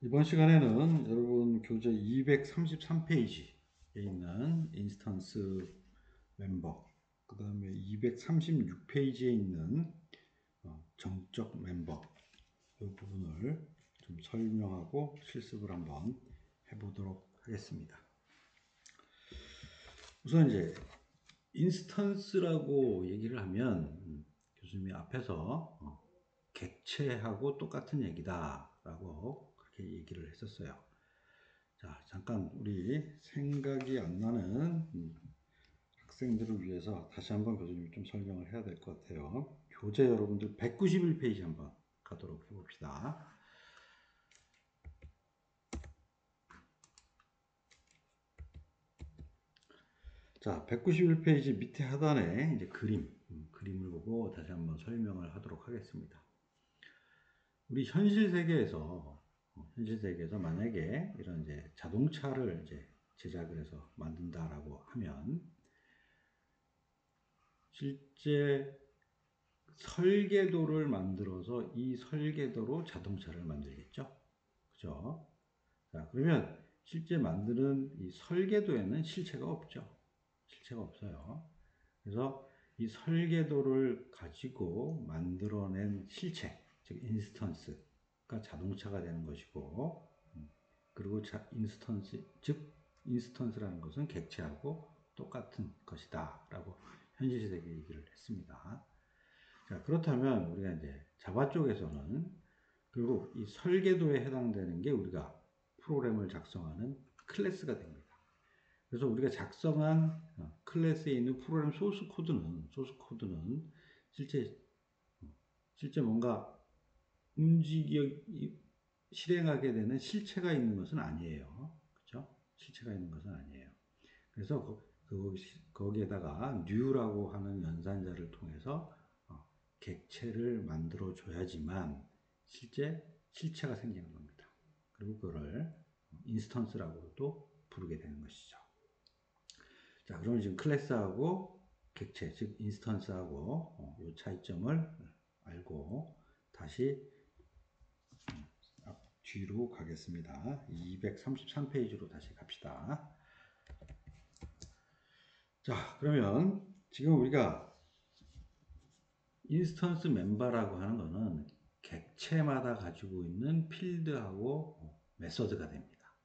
이번 시간에는 여러분 교재 233페이지에 있는 인스턴스 멤버, 그 다음에 236페이지에 있는 정적 멤버 이 부분을 좀 설명하고 실습을 한번 해보도록 하겠습니다. 우선 이제 인스턴스라고 얘기를 하면 교수님이 앞에서 객체하고 똑같은 얘기다라고 그렇게 얘기를 했었어요. 자, 잠깐 우리 생각이 안 나는 학생들을 위해서 다시 한번 교수님이 좀 설명을 해야 될 것 같아요. 교재 여러분들 191페이지 한번 가도록 해봅시다. 자, 191페이지 밑에 하단에 이제 그림을 보고 다시 한번 설명을 하도록 하겠습니다. 우리 현실 세계에서 만약에 이런 이제 자동차를 이제 제작을 해서 만든다라고 하면 실제 설계도를 만들어서 이 설계도로 자동차를 만들겠죠. 그죠? 자, 그러면 실제 만드는 이 설계도에는 실체가 없죠. 실체가 없어요. 그래서 이 설계도를 가지고 만들어낸 실체, 즉 인스턴스가 자동차가 되는 것이고, 그리고 인스턴스라는 것은 객체하고 똑같은 것이다 라고 현실 세계 얘기를 했습니다. 자, 그렇다면 우리가 이제 자바 쪽에서는 결국 이 설계도에 해당되는 게 우리가 프로그램을 작성하는 클래스가 됩니다. 그래서 우리가 작성한 클래스에 있는 프로그램 소스 코드는 실제 뭔가 움직여 실행하게 되는 실체가 있는 것은 아니에요. 그렇죠? 실체가 있는 것은 아니에요. 그래서 거기에다가 new라고 하는 연산자를 통해서 객체를 만들어 줘야지만 실체가 생기는 겁니다. 그리고 그거를 인스턴스라고도 부르게 되는 것이죠. 자, 그러면 지금 클래스하고 객체, 즉 인스턴스하고 이 차이점을 알고 다시 뒤로 가겠습니다. 233페이지로 다시 갑시다. 자, 그러면 지금 우리가 인스턴스 멤버라고 하는 것은 객체마다 가지고 있는 필드하고 메서드가 됩니다.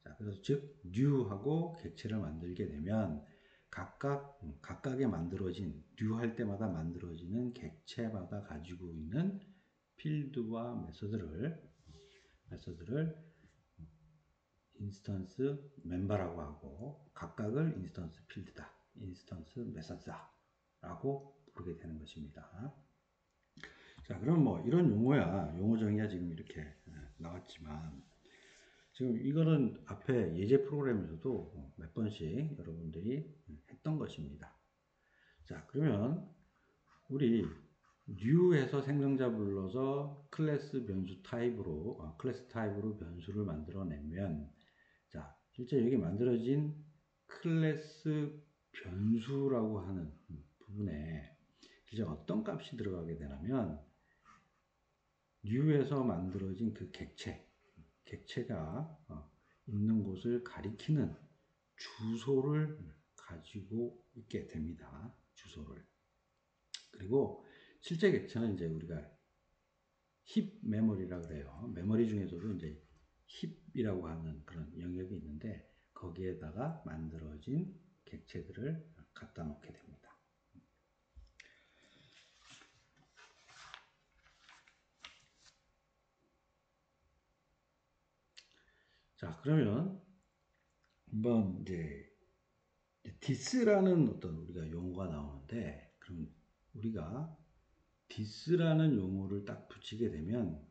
자, 그래서 즉 new하고 객체를 만들게 되면 각각의 만들어진 new 할 때마다 만들어지는 객체마다 가지고 있는 필드와 메서드를 인스턴스 멤버라고 하고 각각을 인스턴스 필드다, 인스턴스 메서드다라고 부르게 되는 것입니다. 자, 그럼 뭐 이런 용어 정의가 지금 이렇게 나왔지만 지금 이거는 앞에 예제 프로그램에서도 몇 번씩 여러분들이 했던 것입니다. 자, 그러면 우리 new에서 생성자 불러서 클래스 타입으로 변수를 만들어내면 자, 실제 여기 만들어진 클래스 변수라고 하는 부분에 이제 어떤 값이 들어가게 되냐면 new에서 만들어진 그 객체가 있는 곳을 가리키는 주소를 가지고 있게 됩니다. 주소를. 그리고 실제 객체는 이제 우리가 힙 메모리라 그래요. 메모리 중에서도 이제 힙이라고 하는 그런 영역이 있는데 거기에다가 만들어진 객체들을 갖다 놓게 됩니다. 자, 그러면 한번 이제 디스라는 어떤 우리가 용어가 나오는데 그럼 우리가 디스라는 용어를 딱 붙이게 되면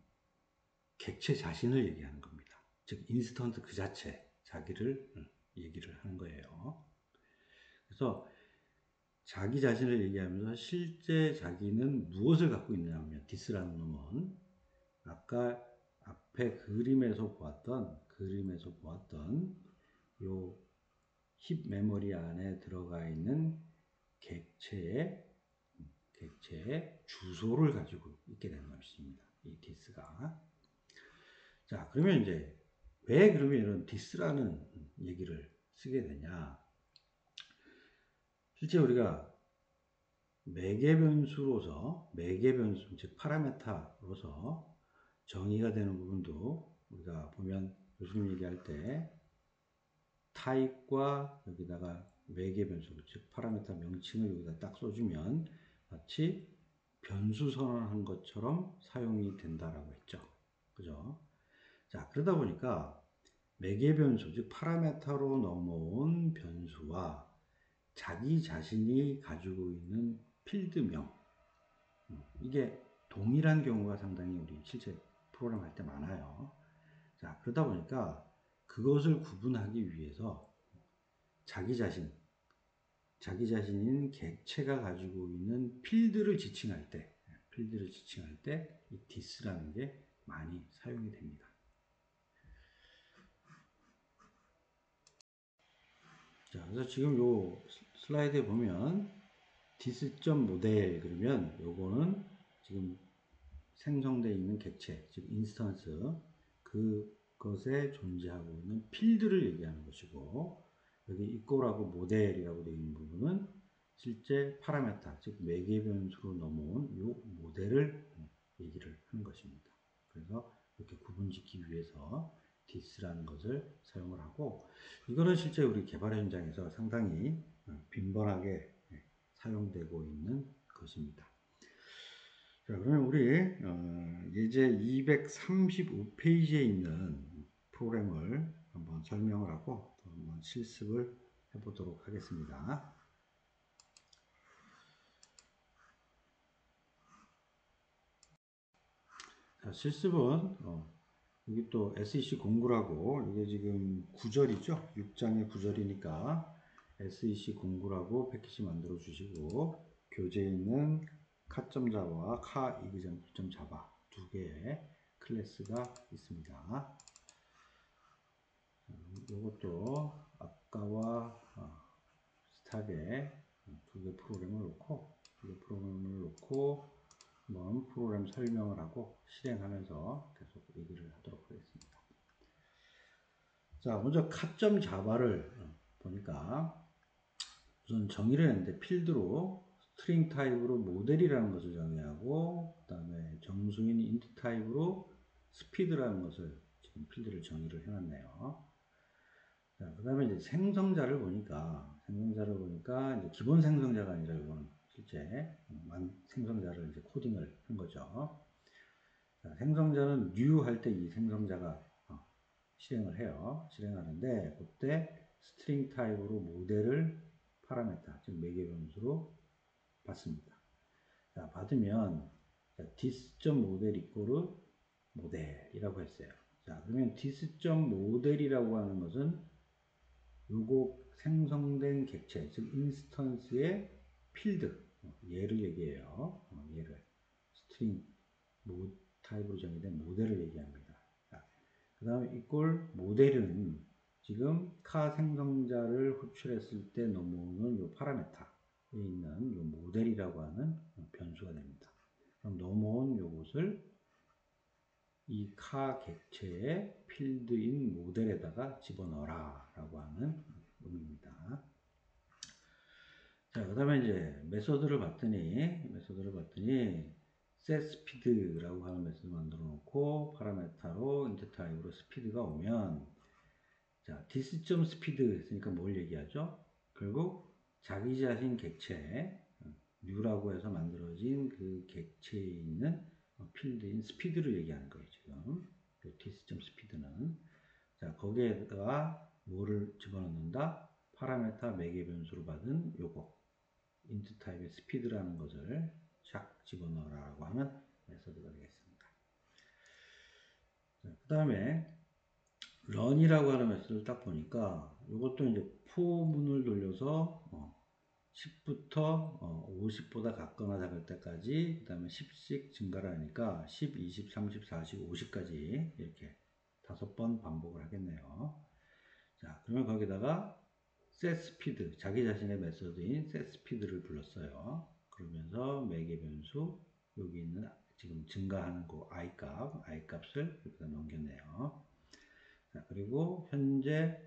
객체 자신을 얘기하는 겁니다. 즉 인스턴트 그 자체 자기를 얘기를 하는 거예요. 그래서 자기 자신을 얘기하면서 실제 자기는 무엇을 갖고 있냐면 디스라는 놈은 아까 앞에 그림에서 보았던 요 힙 메모리 안에 들어가 있는 객체의 주소를 가지고 있게 되는 것입니다. 이 디스가. 자, 그러면 이제 왜 그러면 이런 this라는 얘기를 쓰게 되냐? 실제 우리가 매개변수로서, 매개변수, 즉 파라메타로서 정의가 되는 부분도 우리가 보면 교수님 얘기할 때 타입과 여기다가 매개변수, 즉 파라메타 명칭을 여기다 딱 써주면 마치 변수 선언한 것처럼 사용이 된다라고 했죠. 그죠? 자, 그러다 보니까 매개변수, 즉 파라메타로 넘어온 변수와 자기 자신이 가지고 있는 필드명, 이게 동일한 경우가 상당히 우리 실제 프로그램 할 때 많아요. 자, 그러다 보니까 그것을 구분하기 위해서 자기 자신인 객체가 가지고 있는 필드를 지칭할 때, 이 this라는 게 많이 사용이 됩니다. 자, 그래서 지금 요 슬라이드에 보면 this.model 그러면 요거는 지금 생성되어 있는 객체, 즉 인스턴스, 그것에 존재하고 있는 필드를 얘기하는 것이고, 여기 equal하고 모델이라고 되어 있는 부분은 실제 파라메타, 즉 매개변수로 넘어온 이 모델을 얘기를 하는 것입니다. 그래서 이렇게 구분짓기 위해서 this라는 것을 사용을 하고, 이거는 실제 우리 개발 현장에서 상당히 빈번하게 사용되고 있는 것입니다. 자, 그러면 우리 예제 235페이지에 있는 프로그램을 한번 설명을 하고 또 한번 실습을 해보도록 하겠습니다. 자, 실습은 여기 또 SEC 공구라고, 이게 지금 9절이죠. 6장의 9절이니까 SEC 공구라고 패키지 만들어 주시고, 교재에 있는 카.자바와 카.이그젠플.자바 두 개의 클래스가 있습니다. 이것도 아까와 비슷하게 두 개 프로그램을 놓고, 한번 프로그램 설명을 하고 실행하면서 계속 얘기를 하도록 하겠습니다. 자, 먼저 카.자바를 보니까 우선 정의를 했는데, 필드로 스트링 타입으로 모델이라는 것을 정의하고, 그 다음에 정수인 인트 타입으로 스피드라는 것을 지금 필드를 정의를 해놨네요. 자, 그 다음에 이제 생성자를 보니까 이제 기본 생성자가 아니라 이건 실제 생성자를 이제 코딩을 한 거죠. 자, 생성자는 new 할 때 이 생성자가 실행을 해요. 실행하는데 그때 스트링 타입으로 모델을 파라메타, 즉 매개변수로 받습니다. 자, 받으면 this.model 이꼬르 모델이라고 했어요. 자, 그러면 this.model이라고 하는 것은 요거 생성된 객체, 즉 인스턴스의 필드, 얘를 얘기해요. 얘를 스트링 타입으로 정의된 모델을 얘기합니다. 그 다음에 이꼴 모델은 지금 카 생성자를 호출했을 때 넘어오는 요 파라메타에 있는 요 모델이라고 하는 변수가 됩니다. 그럼 넘어온 요것을 이 카 객체의 필드인 모델에다가 집어넣어라 라고 하는 의미입니다. 자, 그 다음에 이제 메소드를 봤더니 setSpeed라고 하는 메소드 만들어 놓고 파라메타로 인트 타입으로 스피드가 오면, 자, this.speed 했으니까 뭘 얘기하죠? 결국 자기 자신 객체 new라고 해서 만들어진 그 객체에 있는 필드인 스피드를 얘기하는 거예요, 지금. this.speed는. 자, 거기에다가 뭐를 집어넣는다? 파라메타 매개 변수로 받은 요거 int 타입의 스피드라는 것을 샥 집어넣으라고 하는 메소드가 되겠습니다. 그 다음에 run이라고 하는 메소드를 딱 보니까 이것도 이제 포문을 돌려서 10부터 50보다 같거나 작을 때까지, 그 다음에 10씩 증가를 하니까 10, 20, 30, 40, 50까지 이렇게 5번 반복을 하겠네요. 자, 그러면 거기다가 setSpeed, 자기 자신의 메소드인 setSpeed를 불렀어요. 그러면서 매개 변수, 여기 있는 지금 증가하는 그 I 값을 여기다 넘겼네요. 자, 그리고 현재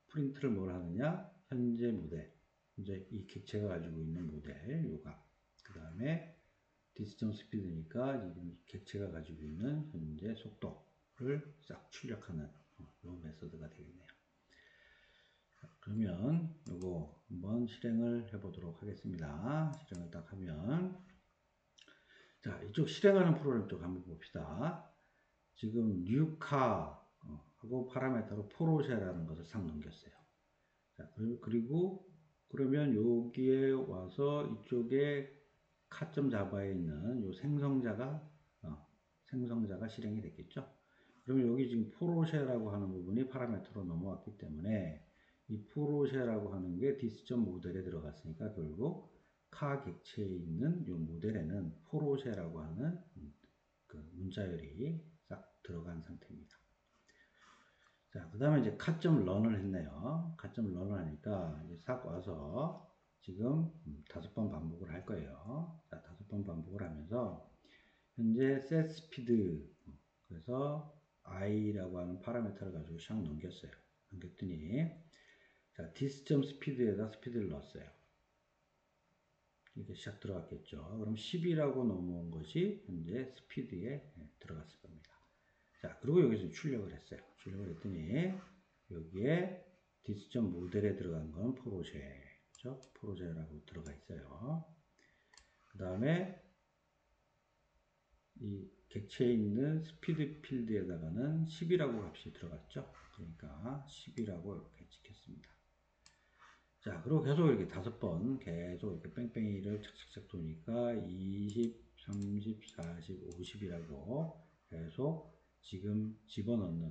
프린트를 뭘 하느냐? 현재 모델. 이제 이 객체가 가지고 있는 모델 요값. 그 다음에 디스턴 스피드니까 지금 객체가 가지고 있는 현재 속도를 싹 출력하는 요 메소드가 되겠네요. 자, 그러면 요거 한번 실행을 해 보도록 하겠습니다. 실행을 딱 하면 자, 이쪽 실행하는 프로그램 쪽 한번 봅시다. 지금 뉴카 하고 파라메터로 포르쉐라는 것을 싹 넘겼어요. 자, 그리고 그러면 여기에 와서 이쪽에 카점 자바에 있는 요 생성자가 실행이 됐겠죠. 그러면 여기 지금 포르쉐라고 하는 부분이 파라메터로 넘어왔기 때문에 이 포르쉐라고 하는 게 디스전 모델에 들어갔으니까 결국 카 객체에 있는 이 모델에는 포르쉐라고 하는 그 문자열이 싹 들어간 상태입니다. 자, 그 다음에 이제 카점 런을 했네요. 카점 런을 하니까 이제 싹 와서 지금 5번 반복을 할 거예요. 자, 5번 반복을 하면서 현재 set speed 그래서 i라고 하는 파라미터를 가지고 샥 넘겼어요. 넘겼더니 자, dis.speed에다 스피드를 넣었어요. 이게 샥 들어갔겠죠. 그럼 10이라고 넘어온 것이 현재 스피드에 들어갔을 겁니다. 자, 그리고 여기서 출력을 했어요. 출력을 했더니 여기에 디스전 모델에 들어간 건 포르쉐, 그렇죠? 포르쉐라고 들어가 있어요. 그 다음에 이 객체에 있는 스피드 필드에다가는 10이라고 값이 들어갔죠. 그러니까 10이라고 이렇게 찍혔습니다. 자, 그리고 계속 이렇게 5번 계속 이렇게 뺑뺑이를 착착착 도니까 20, 30, 40, 50이라고 계속 지금 집어넣는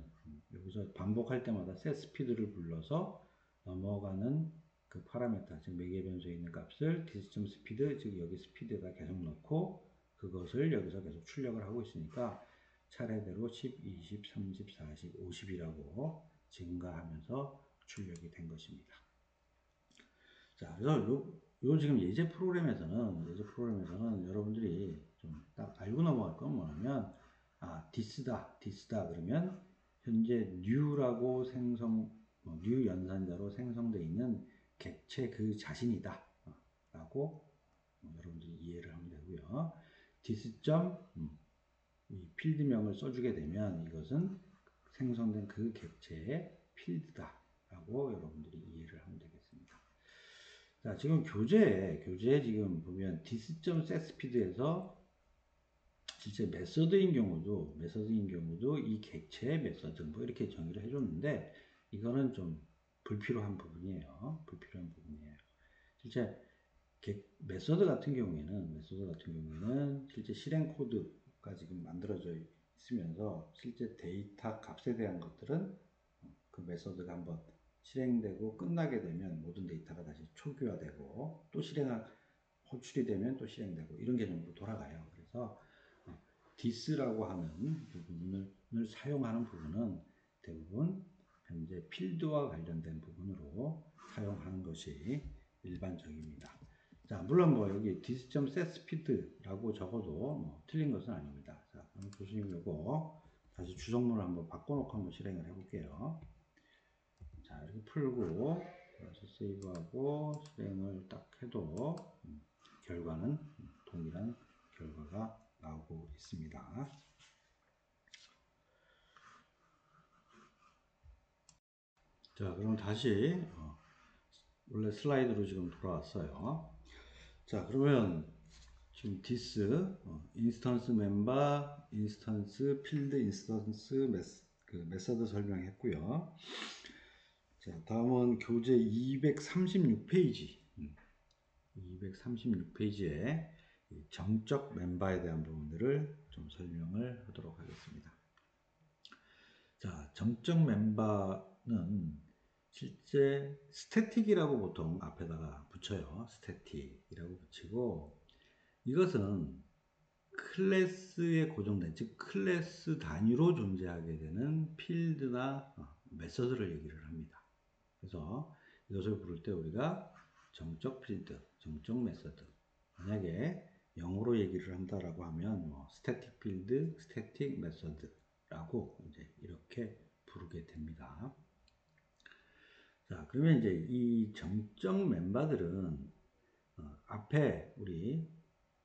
여기서 반복할 때마다 셋 스피드를 불러서 넘어가는 그 파라미터 즉 매개 변수에 있는 값을 디스점 스피드 즉 여기 스피드에다 계속 넣고 그것을 여기서 계속 출력을 하고 있으니까 차례대로 10, 20, 30, 40, 50이라고 증가하면서 출력이 된 것입니다. 자, 그래서 요 지금 예제 프로그램에서는 여러분들이 좀 딱 알고 넘어갈 건 뭐냐면, 디스다 그러면 현재 new라고 new 연산자로 생성되어 있는 객체 그 자신이다. 라고 여러분들이 이해를 하면 되고요. 디스점, 이 필드명을 써주게 되면 이것은 생성된 그 객체의 필드다. 라고 여러분들이 이해를 하면 되겠습니다. 자, 지금 교재에 지금 보면 dis.setSpeed에서 실제 메서드인 경우도 이 객체의 메서드 뭐 이렇게 정의를 해줬는데 이거는 좀 불필요한 부분이에요. 실제 메서드 같은 경우에는 실제 실행 코드가 지금 만들어져 있으면서 실제 데이터 값에 대한 것들은 그 메서드가 한번 실행되고 끝나게 되면 모든 데이터가 다시 초기화되고 또 호출이 되면 또 실행되고 이런 개념으로 돌아가요. 그래서 디스라고 하는 부분을 사용하는 부분은 대부분 현재 필드와 관련된 부분으로 사용하는 것이 일반적입니다. 자, 물론 뭐 여기 dis.setSpeed라고 적어도 뭐 틀린 것은 아닙니다. 자, 그럼 교수님 요거 다시 주성문을 한번 바꿔놓고 한번 실행을 해볼게요. 자, 이렇게 풀고 다시 세이브하고 실행을 딱 해도 결과는 동일한 결과가 나오고 있습니다. 자, 그럼 다시 원래 슬라이드로 지금 돌아왔어요. 자, 그러면 지금 디스 인스턴스 멤버, 인스턴스 필드, 인스턴스 메서드 설명했고요. 자, 다음은 교재 236페이지. 236페이지에 정적 멤버에 대한 부분들을 좀 설명을 하도록 하겠습니다. 자, 정적 멤버는 실제 스태틱이라고 보통 앞에다가 붙여요. 스태틱이라고 붙이고 이것은 클래스에 고정된 즉 클래스 단위로 존재하게 되는 필드나 메서드를 얘기를 합니다. 그래서 이것을 부를 때 우리가 정적 필드, 정적 메서드 만약에 영어로 얘기를 한다라고 하면 뭐 스태틱 필드, 스태틱 메서드라고 이제 이렇게 부르게 됩니다. 자, 그러면 이제 이 정적 멤버들은 앞에 우리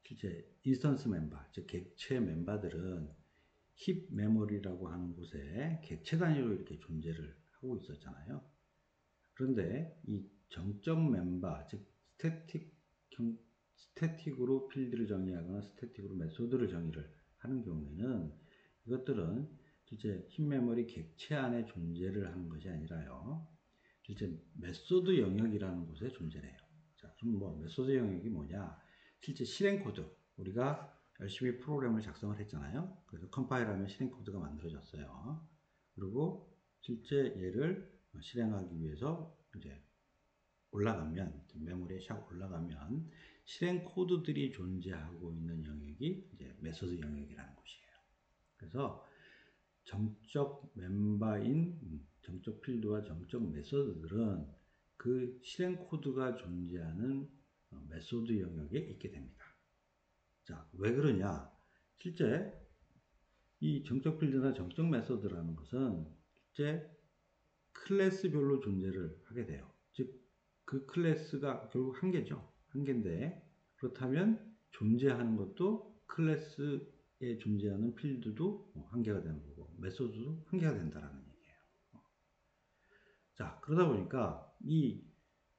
실제 인스턴스 멤버, 즉 객체 멤버들은 힙 메모리라고 하는 곳에 객체 단위로 이렇게 존재를 하고 있었잖아요. 그런데 이 정적 멤버, 즉 스태틱으로 필드를 정의하거나 스태틱으로 메소드를 정의를 하는 경우에는 이것들은 실제 힙 메모리 객체 안에 존재를 하는 것이 아니라요. 실제 메소드 영역이라는 곳에 존재를 해요. 자, 그럼 뭐 메소드 영역이 뭐냐? 실제 실행 코드, 우리가 열심히 프로그램을 작성을 했잖아요. 그래서 컴파일하면 실행 코드가 만들어졌어요. 그리고 실제 얘를 실행하기 위해서 이제 올라가면, 메모리에 샥 올라가면 실행 코드들이 존재하고 있는 영역이 이제 메소드 영역이라는 곳이에요. 그래서 정적 멤버인 정적 필드와 정적 메소드들은 그 실행 코드가 존재하는 메소드 영역에 있게 됩니다. 자, 왜 그러냐? 실제 이 정적 필드나 정적 메소드라는 것은 실제 클래스별로 존재를 하게 돼요. 즉, 그 클래스가 결국 한 개죠. 한 개인데, 그렇다면 존재하는 것도 클래스에 존재하는 필드도 한 개가 되는 거고, 메소드도 한 개가 된다는 얘기예요. 자, 그러다 보니까 이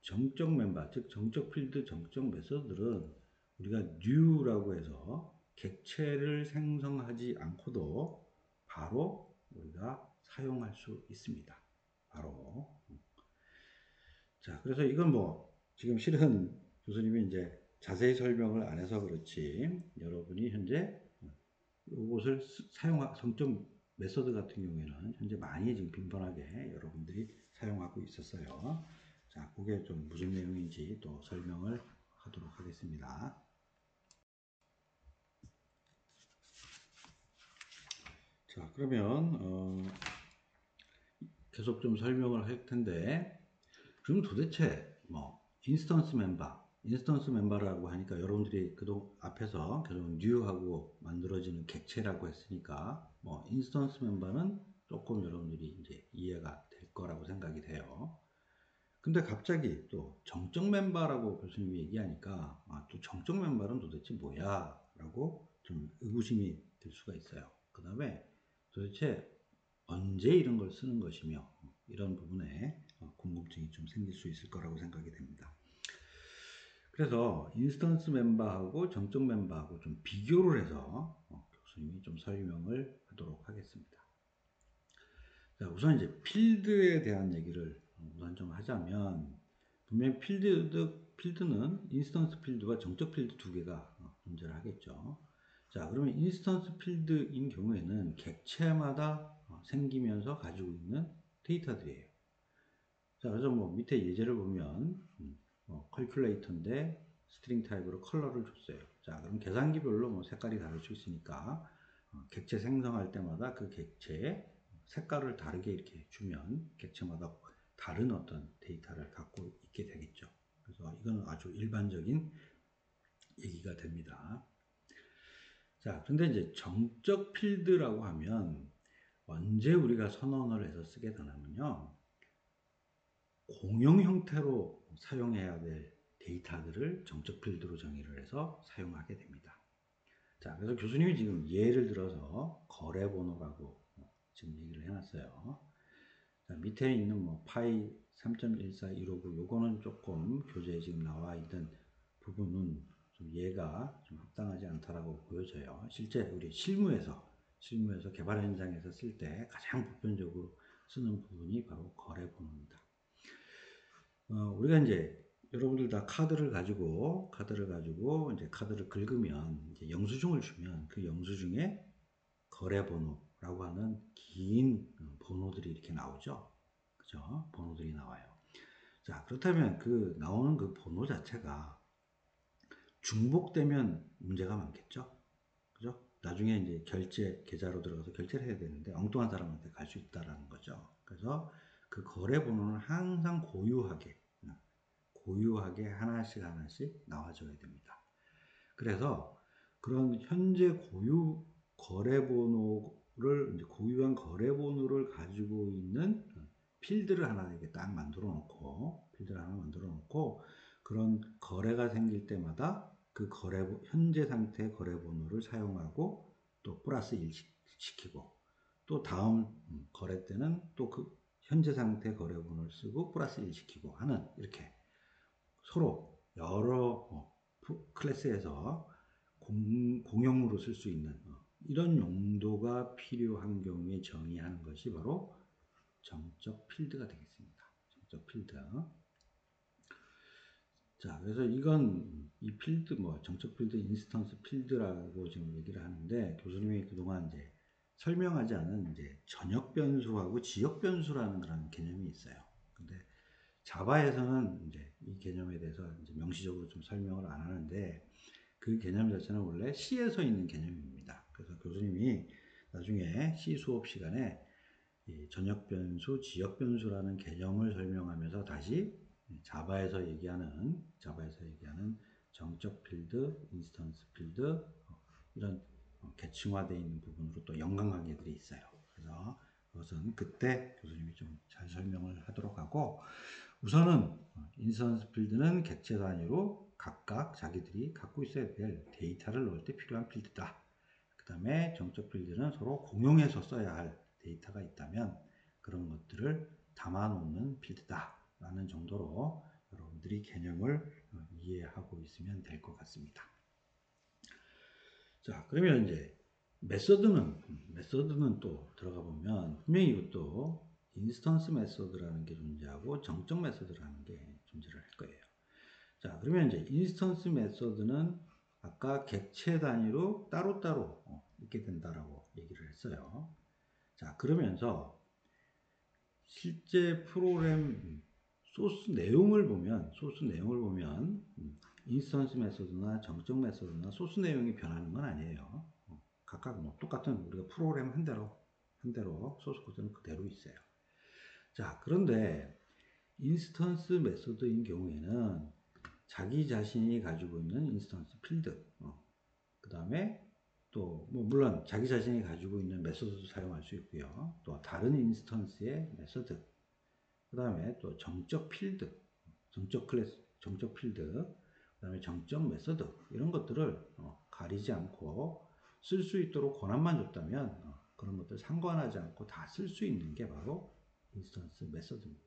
정적 멤버, 즉 정적 필드, 정적 메소드들은 우리가 new라고 해서 객체를 생성하지 않고도 바로 우리가 사용할 수 있습니다. 바로. 자, 그래서 이건 뭐 지금 실은 교수님이 이제 자세히 설명을 안 해서 그렇지 여러분이 현재 이것을 성적 메소드 같은 경우에는 현재 많이 지금 빈번하게 여러분들이 사용하고 있었어요. 자, 그게 좀 무슨 내용인지 또 설명을 하도록 하겠습니다. 자, 그러면 계속 좀 설명을 할 텐데, 그럼 도대체 뭐 인스턴스 멤버라고 하니까 여러분들이 그동 앞에서 계속 뉴하고 만들어지는 객체라고 했으니까 뭐 인스턴스 멤버는 조금 여러분들이 이제 이해가 될 거라고 생각이 돼요. 근데 갑자기 또 정적 멤버라고 교수님이 얘기하니까 또 정적 멤버는 도대체 뭐야? 라고 좀 의구심이 들 수가 있어요. 그 다음에 도대체 언제 이런 걸 쓰는 것이며 이런 부분에 궁금증이 좀 생길 수 있을 거라고 생각이 됩니다. 그래서 인스턴스 멤버하고 정적 멤버하고 좀 비교를 해서 교수님이 좀 설명을 하도록 하겠습니다. 자, 우선 이제 필드에 대한 얘기를 우선 좀 하자면 분명히 필드는 인스턴스 필드와 정적 필드 두 개가 존재를 하겠죠. 자, 그러면 인스턴스 필드인 경우에는 객체마다 생기면서 가지고 있는 데이터들이에요. 자, 그래서 뭐 밑에 예제를 보면 컬큘레이터인데 스트링 타입으로 컬러를 줬어요. 자, 그럼 계산기별로 뭐 색깔이 다를 수 있으니까 객체 생성할 때마다 그 객체의 색깔을 다르게 이렇게 주면 객체마다 다른 어떤 데이터를 갖고 있게 되겠죠. 그래서 이건 아주 일반적인 얘기가 됩니다. 자, 그런데 이제 정적 필드라고 하면 언제 우리가 선언을 해서 쓰게 되냐면요. 공용 형태로 사용해야 될 데이터들을 정적 필드로 정의를 해서 사용하게 됩니다. 자, 그래서 교수님이 지금 예를 들어서 거래번호라고 지금 얘기를 해놨어요. 자, 밑에 있는 뭐 파이 3.14159 요거는 조금 교재에 지금 나와 있는 부분은 좀 얘가 좀 합당하지 않다라고 보여져요. 실제 우리 실무에서 개발 현장에서 쓸 때 가장 보편적으로 쓰는 부분이 바로 거래번호입니다. 우리가 이제 여러분들 다 카드를 가지고 이제 카드를 긁으면 이제 영수증을 주면 그 영수증에 거래번호라고 하는 긴 번호들이 이렇게 나오죠. 그죠? 번호들이 나와요. 자, 그렇다면 그 나오는 그 번호 자체가 중복되면 문제가 많겠죠. 그죠? 나중에 이제 결제 계좌로 들어가서 결제를 해야 되는데 엉뚱한 사람한테 갈 수 있다라는 거죠. 그래서 그 거래 번호는 항상 고유하게 하나씩 나와줘야 됩니다. 그래서 그런 현재 고유 거래번호를 이제 고유한 거래번호를 가지고 있는 필드를 하나 이렇게 딱 만들어 놓고 그런 거래가 생길 때마다 그 현재 상태 거래번호를 사용하고 또 플러스 1 시키고 또 다음 거래 때는 또 그 현재 상태 거래번호를 쓰고 플러스 1 시키고 하는 이렇게 서로 여러 클래스에서 공용으로 쓸 수 있는 이런 용도가 필요한 경우에 정의하는 것이 바로 정적 필드가 되겠습니다. 정적 필드. 자, 그래서 이건 이 필드 정적 필드, 인스턴스 필드라고 지금 얘기를 하는데 교수님이 그동안 이제 설명하지 않은 이제 전역 변수하고 지역 변수라는 그런 개념이 있어요. 근데 자바에서는 이제 이 개념에 대해서 이제 명시적으로 좀 설명을 안 하는데 그 개념 자체는 원래 C에서 있는 개념입니다. 그래서 교수님이 나중에 C 수업 시간에 이 전역 변수, 지역 변수라는 개념을 설명하면서 다시 자바에서 얘기하는 정적 필드, 인스턴스 필드 이런 계층화되어 있는 부분으로 또 연관 관계들이 있어요. 그래서 그것은 그때 교수님이 좀 잘 설명을 하도록 하고 우선은 인스턴스 필드는 객체 단위로 각각 자기들이 갖고 있어야 될 데이터를 넣을 때 필요한 필드다. 그 다음에 정적 필드는 서로 공용해서 써야 할 데이터가 있다면 그런 것들을 담아놓는 필드다 라는 정도로 여러분들이 개념을 이해하고 있으면 될 것 같습니다. 자, 그러면 이제 메서드는 또 들어가 보면 분명히 이것도 인스턴스 메서드라는 게 존재하고 정적 메서드라는 게 존재를 할 거예요. 자, 그러면 이제 인스턴스 메서드는 아까 객체 단위로 따로따로 있게 된다라고 얘기를 했어요. 자, 그러면서 실제 프로그램 소스 내용을 보면 인스턴스 메서드나 정적 메서드나 소스 내용이 변하는 건 아니에요. 각각 똑같은 우리가 프로그램 한 대로 소스 코드는 그대로 있어요. 자, 그런데 인스턴스 메서드인 경우에는 자기 자신이 가지고 있는 인스턴스 필드, 그 다음에 또 물론 자기 자신이 가지고 있는 메서드도 사용할 수 있고요. 또 다른 인스턴스의 메서드, 그 다음에 또 정적 필드, 정적 클래스, 정적 필드, 그 다음에 정적 메서드 이런 것들을 가리지 않고 쓸 수 있도록 권한만 줬다면 그런 것들 상관하지 않고 다 쓸 수 있는 게 바로 인스턴스 메서드입니다.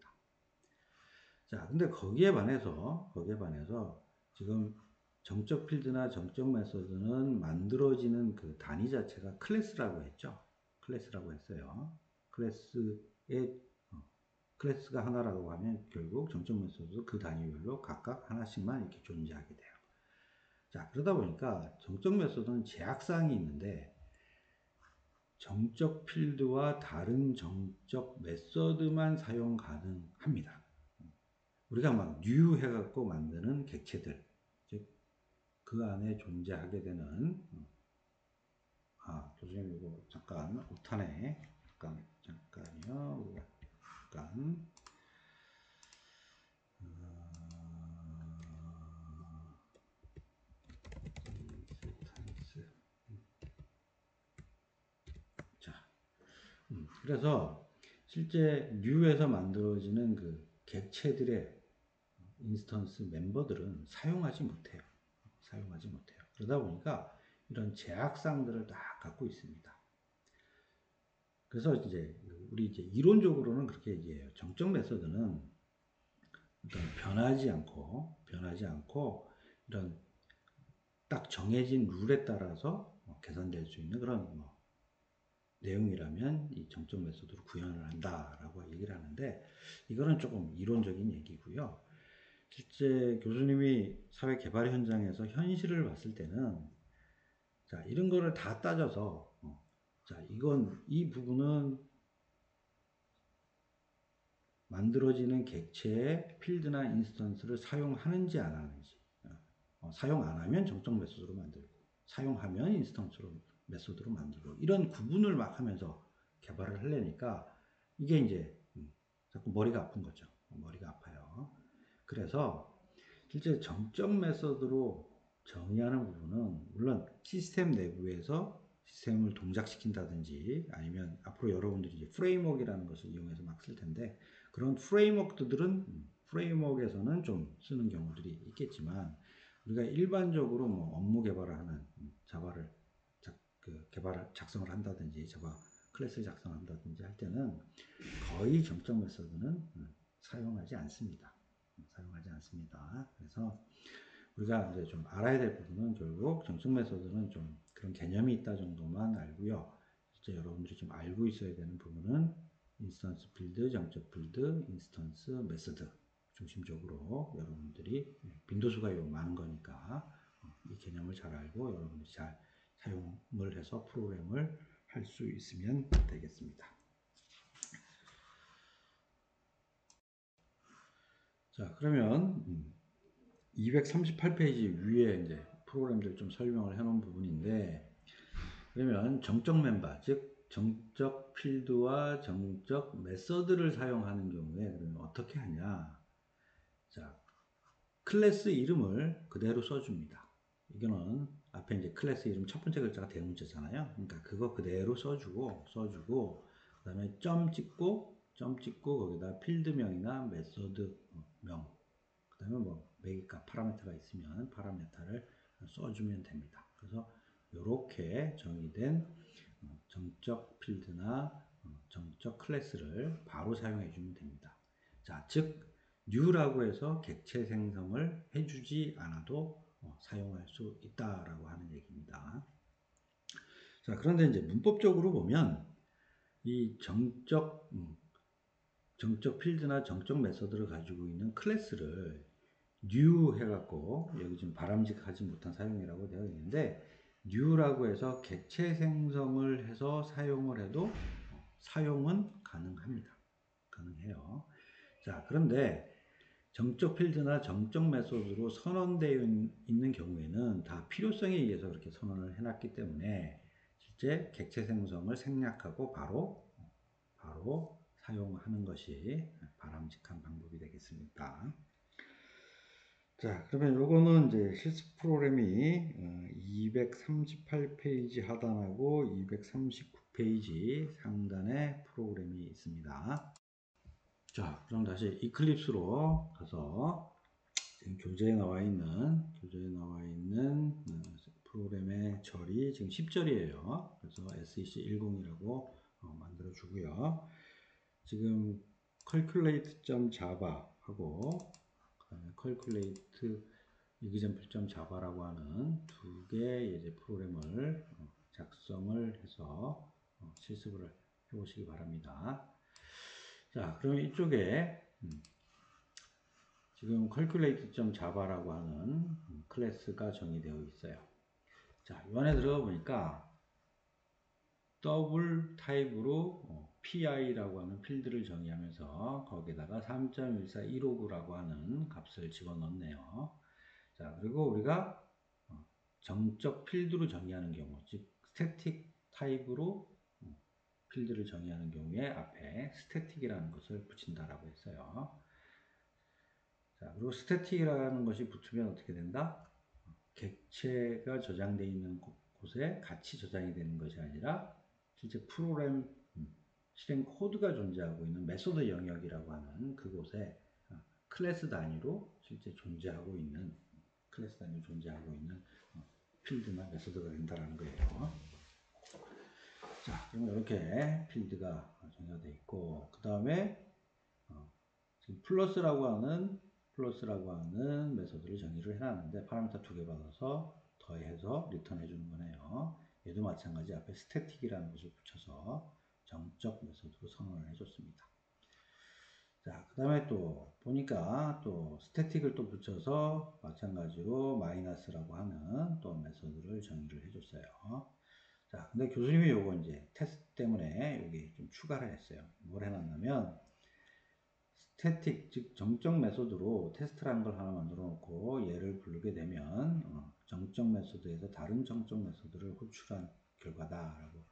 자, 근데 거기에 반해서 지금 정적 필드나 정적 메서드는 만들어지는 그 단위 자체가 클래스라고 했죠. 클래스라고 했어요. 클래스가 하나라고 하면 결국 정적 메서드도 그 단위별로 각각 하나씩만 이렇게 존재하게 돼요. 자, 그러다 보니까 정적 메서드는 제약사항이 있는데 정적 필드와 다른 정적 메서드만 사용 가능합니다. 우리가 막 new 해갖고 만드는 객체들, 즉 그 안에 존재하게 되는 교수님 이거 잠깐 오탄에 잠깐요. 우리가 잠깐 자, 그래서 실제 new에서 만들어지는 그 객체들의 인스턴스 멤버들은 사용하지 못해요. 그러다 보니까 이런 제약사항들을 다 갖고 있습니다. 그래서 우리 이론적으로는 그렇게 얘기해요. 정적 메서드는 변하지 않고 이런 딱 정해진 룰에 따라서 계산될 수 있는 그런 내용이라면 이 정적 메서드로 구현을 한다라고 얘기를 하는데 이거는 조금 이론적인 얘기고요. 실제 교수님이 사회 개발 현장에서 현실을 봤을 때는 자, 이런 거를 다 따져서 자, 이 부분은 만들어지는 객체의 필드나 인스턴스를 사용하는지 안 하는지 사용 안 하면 정적 메소드로 만들고 사용하면 인스턴스로 메소드로 만들고 이런 구분을 막 하면서 개발을 하려니까 이게 이제 자꾸 머리가 아픈 거죠. 머리가 아파요. 그래서 실제 정적 메소드로 정의하는 부분은 물론 시스템 내부에서 시스템을 동작시킨다든지 아니면 앞으로 여러분들이 이제 프레임워크라는 것을 이용해서 막 쓸 텐데 그런 프레임워크들은 프레임워크에서는 좀 쓰는 경우들이 있겠지만 우리가 일반적으로 뭐 업무 개발을 하는 자바를 작성을 한다든지 자바 클래스를 작성한다든지 할 때는 거의 정적 메소드는 사용하지 않습니다. 사용하지 않습니다. 그래서 우리가 이제 좀 알아야 될 부분은 결국 정적 메소드는 좀 그런 개념이 있다 정도만 알고요. 실제 여러분들이 좀 알고 있어야 되는 부분은 인스턴스 필드, 정적 필드, 인스턴스 메소드 중심적으로 여러분들이 빈도수가 많은 거니까 이 개념을 잘 알고 여러분들이 잘 사용을 해서 프로그램을 할 수 있으면 되겠습니다. 자, 그러면 238페이지 위에 이제 프로그램들 좀 설명을 해놓은 부분인데, 그러면 정적 멤버, 즉 정적 필드와 정적 메서드를 사용하는 경우에 그러면 어떻게 하냐? 자, 클래스 이름을 그대로 써줍니다. 이거는 앞에 이제 클래스 이름 첫 번째 글자가 대문자잖아요. 그러니까 그거 그대로 써주고 그다음에 점 찍고 거기다 필드명이나 메서드 명, 그다음에 뭐 매기값 파라미터가 있으면 파라미터를 써주면 됩니다. 그래서 이렇게 정의된 정적 필드나 정적 클래스를 바로 사용해 주면 됩니다. 자, 즉 new라고 해서 객체 생성을 해주지 않아도 사용할 수 있다라고 하는 얘기입니다. 자, 그런데 이제 문법적으로 보면 이 정적 필드나 정적 메서드를 가지고 있는 클래스를 new 해갖고 여기 지금 바람직하지 못한 사용이라고 되어 있는데 new라고 해서 객체 생성을 해서 사용을 해도 사용은 가능합니다. 가능해요. 자, 그런데 정적 필드나 정적 메소드로 선언되어 있는 경우에는 다 필요성에 의해서 그렇게 선언을 해놨기 때문에 실제 객체 생성을 생략하고 바로 사용하는 것이 바람직한 방법이 되겠습니다. 자, 그러면 요거는 이제 실습 프로그램이 238페이지 하단하고 239페이지 상단에 프로그램이 있습니다. 자, 그럼 다시 이클립스로 가서 지금 교재에 나와 있는 프로그램의 절이 지금 10절이에요. 그래서 SEC10이라고 만들어 주고요. 지금 calculate.java 하고 그다음에 calculate example.java라고 하는 두 개의 이제 프로그램을 작성을 해서 실습을 해보시기 바랍니다. 자, 그러면 이쪽에 지금 calculate.java라고 하는 클래스가 정의되어 있어요. 자, 이 안에 들어가 보니까 더블 타입으로 PI라고 하는 필드를 정의하면서 거기다가 3.14159라고 하는 값을 집어넣네요. 자, 그리고 우리가 정적 필드로 정의하는 경우, 즉 스태틱 타입으로 필드를 정의하는 경우에 앞에 스태틱이라는 것을 붙인다라고 했어요. 자, 그리고 스태틱이라는 것이 붙으면 어떻게 된다? 객체가 저장되어 있는 곳에 같이 저장이 되는 것이 아니라 실제 프로그램 실행 코드가 존재하고 있는 메소드 영역이라고 하는 그곳에 클래스 단위로 실제 존재하고 있는 필드나 메소드가 된다는 거예요. 자, 그러면 이렇게 필드가 정의되어 있고 그 다음에 지금 플러스라고 하는 메소드를 정의를 해놨는데 파라미터 2개 받아서 더해서 리턴 해주는 거네요. 얘도 마찬가지 앞에 스태틱이라는 것을 붙여서 정적 메소드로 선언을 해줬습니다. 자, 그 다음에 또 보니까 또 스태틱을 또 붙여서 마찬가지로 마이너스라고 하는 또 메소드를 정의를 해줬어요. 자, 근데 교수님이 요거 이제 테스트 때문에 여기 좀 추가를 했어요. 뭘 해놨냐면 스태틱, 즉 정적 메소드로 테스트라는 걸 하나 만들어 놓고 얘를 부르게 되면 정적 메소드에서 다른 정적 메소드를 호출한 결과다라고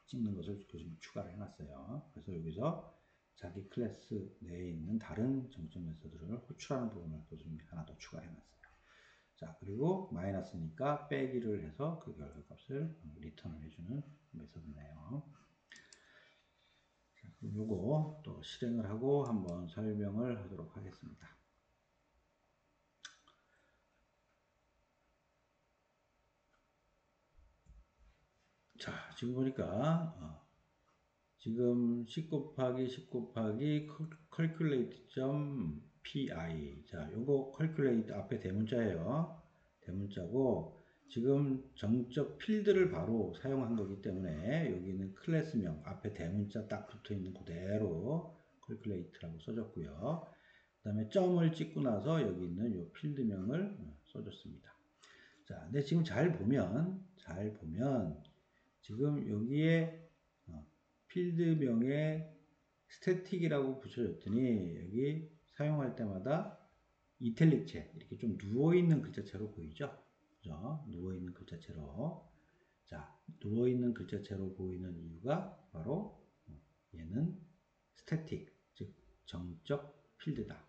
찍는 것을 교수님이 추가를 해놨어요. 그래서 여기서 자기 클래스 내에 있는 다른 정적 메소드를 호출하는 부분을 교수님이 하나 더 추가해 놨어요. 자, 그리고 마이너스니까 빼기를 해서 그 결과값을 리턴을 해주는 메소드네요. 자, 그럼 요거 또 실행을 하고 한번 설명을 하도록 하겠습니다. 자, 지금 보니까 지금 10 곱하기 10 곱하기 calculate.py. 자, 요거 calculate 앞에 대문자예요. 대문자고 지금 정적 필드를 바로 사용한 거기 때문에 여기는 클래스명 앞에 대문자 딱 붙어 있는 그대로 calculate라고 써줬고요. 그 다음에 점을 찍고 나서 여기 있는 요 필드명을 써줬습니다. 자, 근데 지금 잘 보면 지금 여기에 필드명에 스태틱이라고 붙여줬더니 여기 사용할 때마다 이탈릭체 이렇게 좀 누워있는 글자체로 보이죠? 그죠? 누워있는 글자체로. 자, 누워있는 글자체로 보이는 이유가 바로 얘는 스태틱, 즉 정적 필드다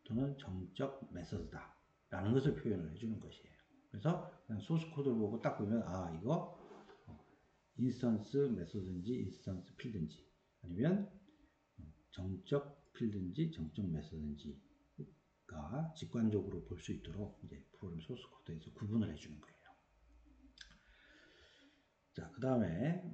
또는 정적 메서드다 라는 것을 표현을 해주는 것이에요. 그래서 그냥 소스 코드를 보고 딱 보면 이거 인스턴스 메소드인지 인스턴스 필드인지 아니면 정적 필드인지 정적 메소드인지가 직관적으로 볼 수 있도록 이제 프로그램 소스 코드에서 구분을 해주는 거예요. 자, 그 다음에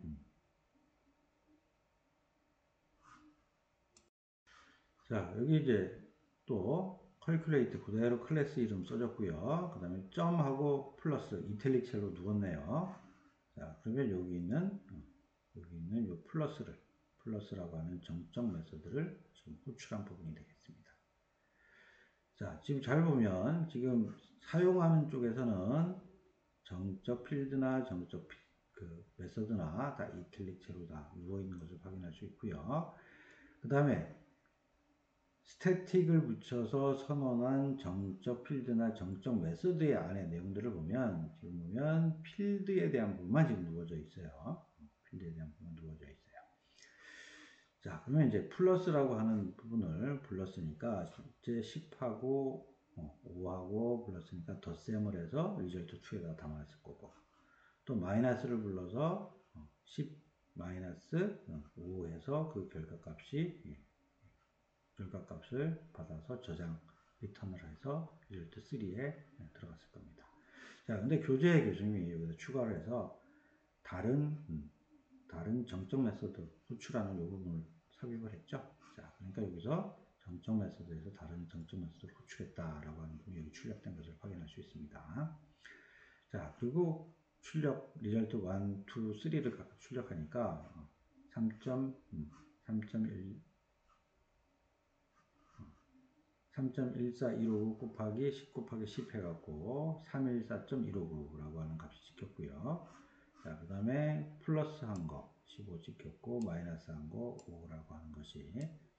자, 여기 이제 또 calculate 그대로 클래스 이름 써줬고요. 그 다음에 점하고 플러스 이탈릭 셀로 누웠네요. 자, 그러면 여기 있는 요 플러스라고 하는 정적 메소드를 지금 호출한 부분이 되겠습니다. 자, 지금 잘 보면 지금 사용하는 쪽에서는 정적 필드나 정적 메소드나 다 이탈릭체로 다 누워 있는 것을 확인할 수 있고요. 그 다음에 스태틱을 붙여서 선언한 정적 필드나 정적 메소드의 안에 내용들을 보면 지금 보면 필드에 대한 부분만 지금 누워져 있어요. 필드에 대한 부분만 누워져 있어요. 자, 그러면 이제 플러스라고 하는 부분을 불렀으니까 실제 10하고 5하고 불렀으니까 덧셈을 해서 리절트 2에다 담았을 거고 또 마이너스를 불러서 10 마이너스 5 해서 그 결과값을 받아서 저장 리턴을 해서 리절트 3에 들어갔을 겁니다. 자, 근데 교재 교수님이 여기서 추가를 해서 다른 정적 메소드 호출하는 이 부분을 삽입을 했죠. 자, 그러니까 여기서 정적 메소드에서 다른 정적 메소드를 호출했다라고 하는 부분이 여기 출력된 것을 확인할 수 있습니다. 자, 그리고 출력 리절트 1, 2, 3를 각각 출력하니까 3.14159 곱하기 10 곱하기 10 해갖고 314.159라고 하는 값이 찍혔고요. 자, 그 다음에 플러스 한 거 15 찍혔고 마이너스 한 거 5라고 하는 것이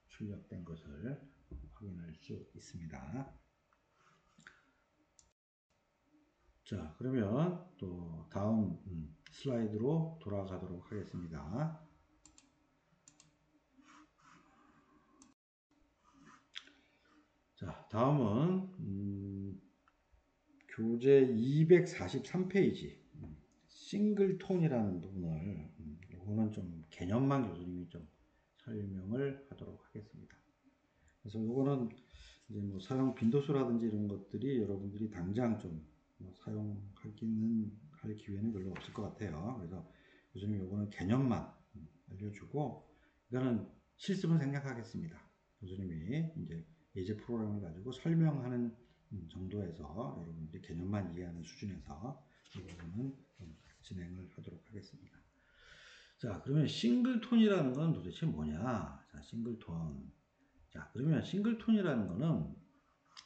출력된 것을 확인할 수 있습니다. 자, 그러면 또 다음 슬라이드로 돌아가도록 하겠습니다. 자, 다음은 교재 243페이지 싱글톤이라는 부분을 요거는 좀 개념만 교수님이 좀 설명을 하도록 하겠습니다. 그래서 요거는 이제 뭐 사용 빈도수라든지 이런 것들이 여러분들이 당장 좀뭐 사용하기는 할 기회는 별로 없을 것 같아요. 그래서 교수님 요거는 개념만 알려주고 이거는 실습은 생략하겠습니다. 교수님이 이제 예제 프로그램을 가지고 설명하는 정도에서 여러분들이 개념만 이해하는 수준에서 이 부분은 진행을 하도록 하겠습니다. 자, 그러면 싱글톤이라는 건 도대체 뭐냐? 자, 싱글톤. 자, 그러면 싱글톤이라는 거는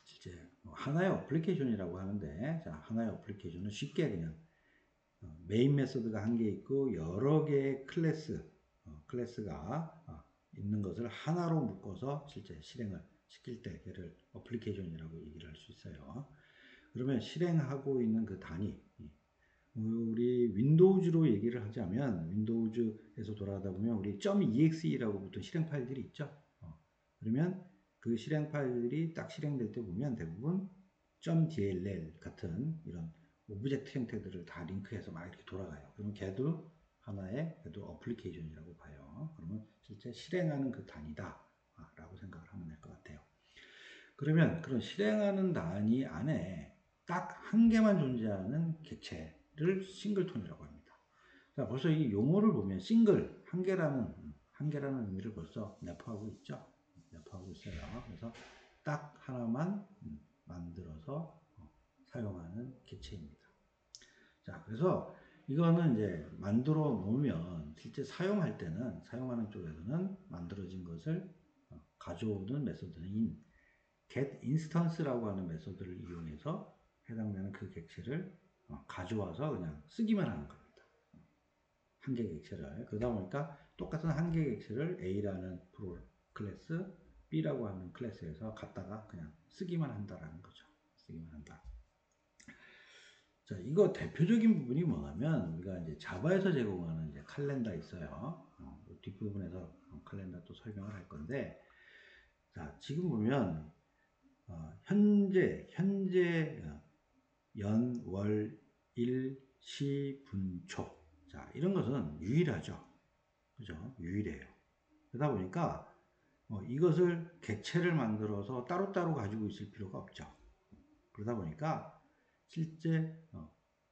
실제 하나의 어플리케이션이라고 하는데, 자, 하나의 어플리케이션은 쉽게 그냥 메인 메소드가 한 개 있고 여러 개의 클래스가 있는 것을 하나로 묶어서 실제 실행을 시킬 때 걔를 어플리케이션이라고 얘기를 할 수 있어요. 그러면 실행하고 있는 그 단위, 우리 윈도우즈로 얘기를 하자면 윈도우즈에서 돌아가다 보면 우리 .exe라고 붙은 실행 파일들이 있죠. 그러면 그 실행 파일들이 딱 실행될 때 보면 대부분 .dll 같은 이런 오브젝트 형태들을 다 링크해서 막 이렇게 돌아가요. 그러면 걔도 하나의 걔도 어플리케이션이라고 봐요. 그러면 실제 실행하는 그 단위다 라고 생각을 하면 될 것 같아요. 그러면 그런 실행하는 단위 안에 딱 한 개만 존재하는 객체를 싱글톤이라고 합니다. 자, 벌써 이 용어를 보면 싱글, 한 개라는 의미를 벌써 내포하고 있죠. 내포하고 있어요. 그래서 딱 하나만 만들어서 사용하는 객체입니다. 자, 그래서 이거는 이제 만들어 놓으면 실제 사용할 때는, 사용하는 쪽에서는 만들어진 것을 가져오는 메소드인 getInstance라고 하는 메소드를 이용해서 해당되는 그 객체를 가져와서 그냥 쓰기만 하는 겁니다. 한 개 객체를. 그러다 보니까 똑같은 한 개 객체를 A라는 프로 클래스, B라고 하는 클래스에서 갖다가 그냥 쓰기만 한다라는 거죠. 쓰기만 한다. 자, 이거 대표적인 부분이 뭐냐면 우리가 이제 자바에서 제공하는 이제 칼렌더 있어요. 뒷부분에서 칼렌더 또 설명을 할 건데, 자, 지금 보면 현재 연, 월, 일, 시, 분, 초. 자, 이런 것은 유일하죠. 그죠? 유일해요. 그러다 보니까 이것을 객체를 만들어서 따로따로 가지고 있을 필요가 없죠. 그러다 보니까 실제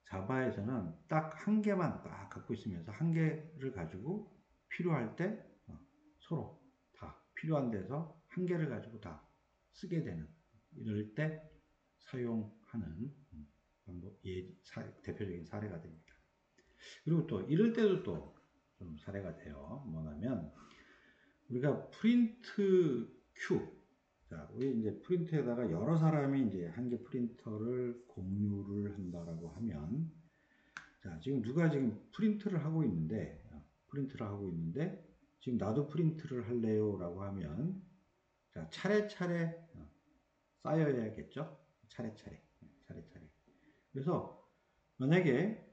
자바에서는 딱 한 개만 딱 갖고 있으면서 한 개를 가지고 필요할 때 서로 다 필요한 데서 한 개를 가지고 다 쓰게 되는, 이럴 때 사용하는 방법, 대표적인 사례가 됩니다. 그리고 또 이럴 때도 또 좀 사례가 돼요. 뭐냐면 우리가 프린트 큐, 자, 우리 이제 프린트에다가 여러 사람이 이제 한 개 프린터를 공유를 한다라고 하면, 자, 지금 누가 지금 프린트를 하고 있는데, 지금 나도 프린트를 할래요 라고 하면, 자, 차례차례 쌓여야겠죠? 차례차례. 그래서 만약에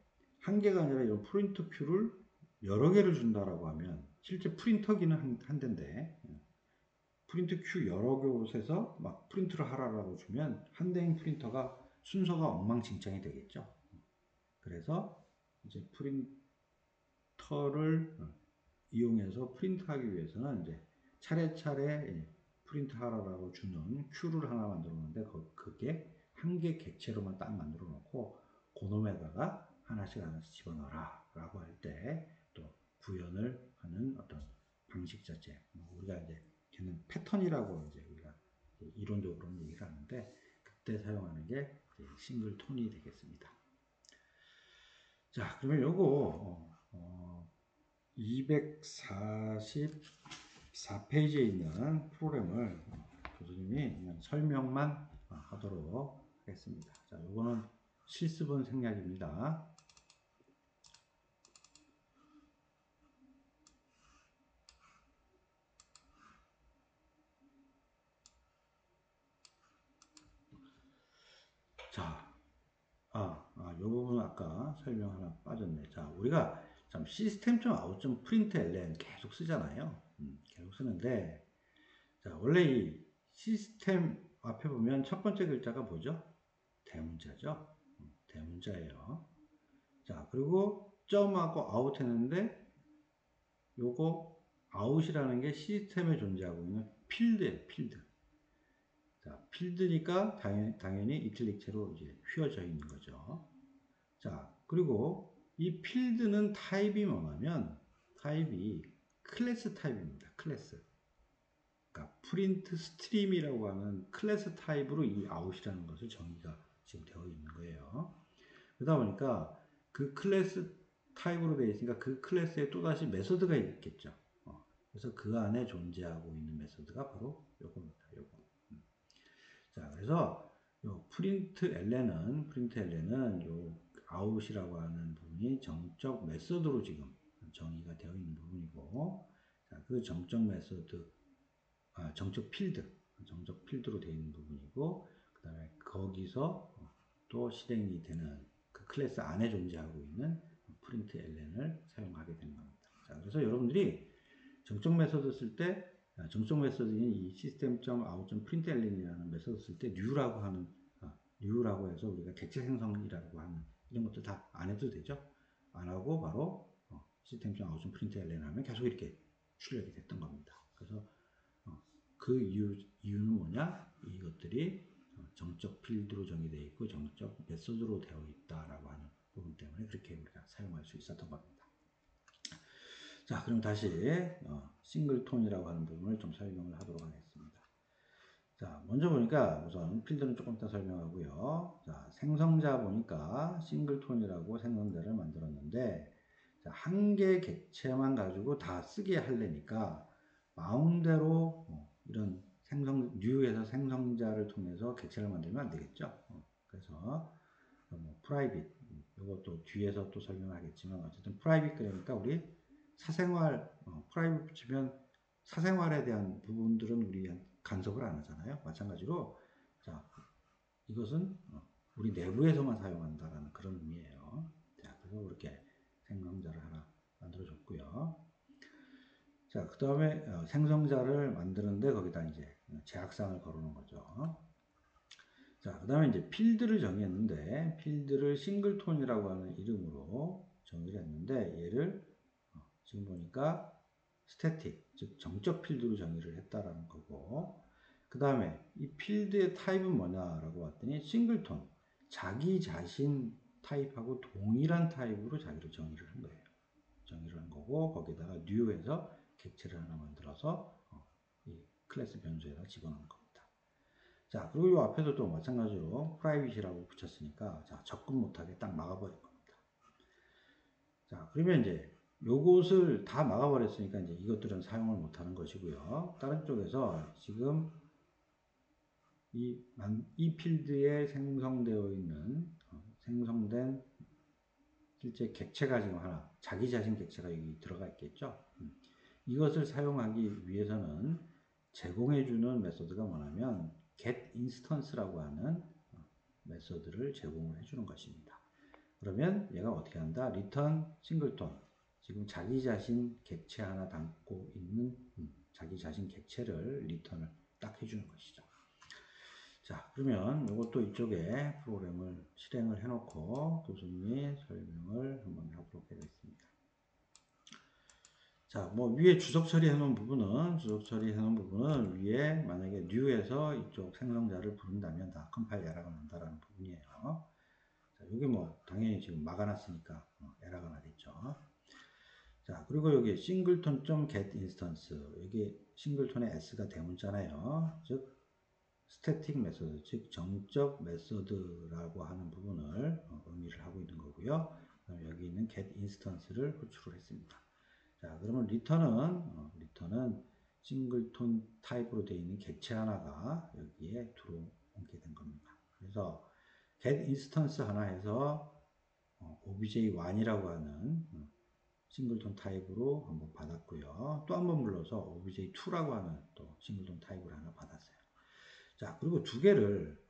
한 개가 아니라 이런 프린터 큐를 여러 개를 준다라고 하면, 실제 프린터기는 한 대인데, 프린트 큐 여러 곳에서 막 프린트를 하라고 주면 한 대인 프린터가 순서가 엉망진창이 되겠죠. 그래서 이제 프린터를 이용해서 프린트하기 위해서는 이제 차례차례 프린트 하라고 주는 큐를 하나 만들어 놓는데, 그게 한 개 객체로만 딱 만들어 놓고 그놈에다가 하나씩 집어넣어라 라고 할 때 또 구현을 하는 어떤 방식 자체, 우리가 이제 걔는 패턴이라고 이제 우리가 이론적으로는 얘기를 하는데, 그때 사용하는 게 싱글톤이 되겠습니다. 자, 그러면 요거 244페이지에 있는 프로그램을 교수님이 그냥 설명만 하도록 하겠습니다. 자, 요거는 실습은 생략입니다. 자, 요 부분 아까 설명 하나 빠졌네. 자, 우리가 참 system.out.println 계속 쓰잖아요. 계속 쓰는데, 자, 원래 이 시스템 앞에 보면 첫 번째 글자가 뭐죠? 대문자죠. 대문자예요. 자, 그리고 점하고 아웃 했는데, 요거 아웃이라는 게 시스템에 존재하고 있는 필드예요, 필드. 자, 필드니까 당연히 이틀릭체로 이제 휘어져 있는 거죠. 자, 그리고 이 필드는 타입이 뭐냐면, 타입이 클래스 타입입니다. 클래스. 그러니까 프린트 스트림이라고 하는 클래스 타입으로 이 아웃이라는 것을 정의가 지금 되어 있는 거예요. 그러다 보니까 그 클래스 타입으로 되어 있으니까 그 클래스에 또다시 메소드가 있겠죠. 그래서 그 안에 존재하고 있는 메소드가 바로 요겁니다. 요거. 자, 그래서 요 프린트LN은 요 아웃이라고 하는 부분이 정적 메소드로 지금 정의가 되어 있는 부분이고, 자, 그 정적 메소드, 정적 필드로 되어 있는 부분이고, 그 다음에 거기서 또 실행이 되는 그 클래스 안에 존재하고 있는 프린트LN을 사용하게 되는 겁니다. 자, 그래서 여러분들이 정적 메소드 쓸 때, 정적 메소드인 이 system.out.println이라는 메소드 쓸 때 new라고 하는 new라고 해서 우리가 객체 생성이라고 하는 이런 것도 다 안 해도 되죠. 안 하고 바로 시스템.out println 하면 계속 이렇게 출력이 됐던 겁니다. 그래서 그 이유는 뭐냐? 이것들이 정적 필드로 정의되어 있고 정적 메소드로 되어 있다라고 하는 부분 때문에 그렇게 우리가 사용할 수 있었던 겁니다. 자, 그럼 다시 싱글톤이라고 하는 부분을 좀 설명을 하도록 하겠습니다. 자, 먼저 보니까 우선 필드는 조금 이따 설명하고요. 자, 생성자 보니까 싱글톤이라고 생성자를 만들었는데 한 개 객체만 가지고 다 쓰게 하려니까 마음대로 이런 뉴에서 생성자를 통해서 객체를 만들면 안 되겠죠. 그래서 프라이빗 이것도 뒤에서 또 설명하겠지만 어쨌든 프라이빗 그러니까 우리 사생활 프라이빗 붙이면 사생활에 대한 부분들은 우리 간섭을 안 하잖아요. 마찬가지로 자 이것은 우리 내부에서만 사용한다라는 그런 의미예요. 자, 그래서 그렇게 생성자를 하나 만들어줬고요. 자, 그 다음에 생성자를 만드는데 거기다 이제 제약사항을 걸어놓은 거죠. 자, 그 다음에 이제 필드를 정했는데 필드를 싱글톤이라고 하는 이름으로 정의를 했는데 얘를 지금 보니까 스태틱, 즉 정적 필드로 정의를 했다라는 거고 그 다음에 이 필드의 타입은 뭐냐라고 봤더니 싱글톤, 자기 자신 타입하고 동일한 타입으로 자기를 정의를 한 거예요. 정의를 한 거고 거기다가 new에서 객체를 하나 만들어서 이 클래스 변수에다 집어넣은 겁니다. 자, 그리고 이 앞에도 또 마찬가지로 private이라고 붙였으니까 자, 접근 못하게 딱 막아버린 겁니다. 자, 그러면 이제 요것을 다 막아버렸으니까 이제 이것들은 사용을 못하는 것이고요. 다른 쪽에서 지금 이 필드에 생성되어 있는 생성된 실제 객체가 지금 하나 자기 자신 객체가 여기 들어가 있겠죠. 이것을 사용하기 위해서는 제공해주는 메소드가 뭐냐면 getInstance라고 하는 메소드를 제공을 해주는 것입니다. 그러면 얘가 어떻게 한다? return singleton 지금 자기 자신 객체 하나 담고 있는 자기 자신 객체를 리턴을 딱 해주는 것이죠. 자, 그러면 이것도 이쪽에 프로그램을 실행을 해놓고 교수님이 설명을 한번 해보도록 하겠습니다. 자, 뭐 위에 주석 처리해 놓은 부분은 위에 만약에 new에서 이쪽 생성자를 부른다면 다 컴파일 에러가 난다라는 부분이에요. 자, 여기 뭐 당연히 지금 막아놨으니까 에러가 나겠죠. 자, 그리고 여기 singleton.getInstance 여기 싱글톤의 s가 대문자네요. 즉 스태틱 메소드, 즉 정적 메소드라고 하는 부분을 의미를 하고 있는 거고요. 여기 있는 getInstance를 호출을 했습니다. 자, 그러면 리턴은 싱글톤 타입으로 되어 있는 객체 하나가 여기에 들어오게 된 겁니다. 그래서 getInstance 하나 해서 obj1이라고 하는 싱글톤 타입으로 한번 받았고요. 또 한번 불러서 obj2라고 하는 또 싱글톤 타입을 하나 받았어요. 자, 그리고 두 개를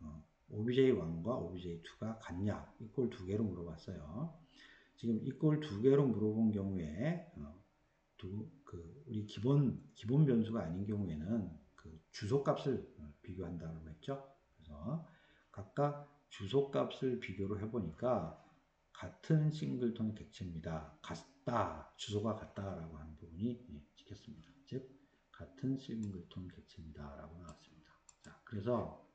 obj1과 obj2가 같냐, 이꼴 두 개로 물어봤어요. 지금 이꼴 두 개로 물어본 경우에 우리 기본 변수가 아닌 경우에는 그 주소값을 비교한다고 했죠. 그래서 각각 주소값을 비교를 해보니까 같은 싱글톤 객체입니다. 같다, 주소가 같다라고 하는 부분이 찍혔습니다. 즉 같은 싱글톤 객체입니다라고 나왔습니다. 자, 그래서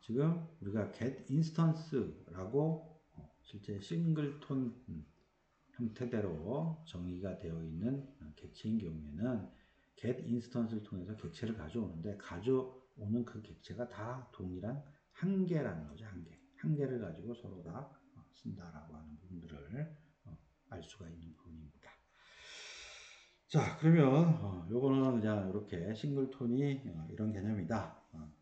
지금 우리가 getInstance라고 실제 싱글톤 형태대로 정의가 되어 있는 객체인 경우에는 getInstance를 통해서 객체를 가져오는데 가져오는 그 객체가 다 동일한 한 개라는 거죠. 한 개를 가지고 서로 다 쓴다라고 하는 부분들을 알 수가 있는 부분입니다. 자, 그러면 요거는 그냥 이렇게 싱글톤이 이런 개념이다.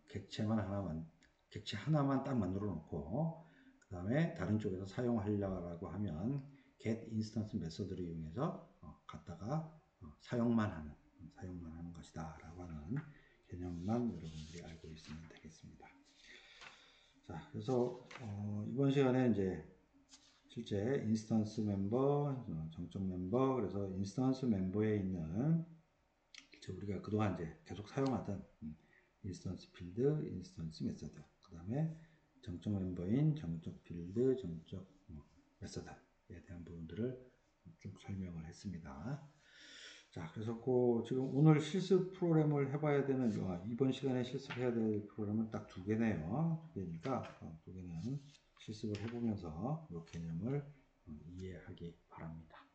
객체 하나만 딱 만들어 놓고 그 다음에 다른 쪽에서 사용하려고 하면 getInstance 메소드를 이용해서 갖다가 사용만 하는 것이다 라고 하는 개념만 여러분들이 알고 있으면 되겠습니다. 자, 그래서 이번 시간에 이제 실제 인스턴스 멤버, 정적 멤버, 그래서 인스턴스 멤버에 있는 우리가 그동안 이제 계속 사용하던 인스턴스 필드, 인스턴스 메서드. 그 다음에 정적 멤버인 정적 필드, 정적 메서드에 대한 부분들을 쭉 설명을 했습니다. 자, 그래서 지금 오늘 실습 프로그램을 해봐야 되는, 이번 시간에 실습해야 될 프로그램은 딱 두 개네요. 두 개니까, 두 개는 실습을 해보면서 이 개념을 이해하기 바랍니다.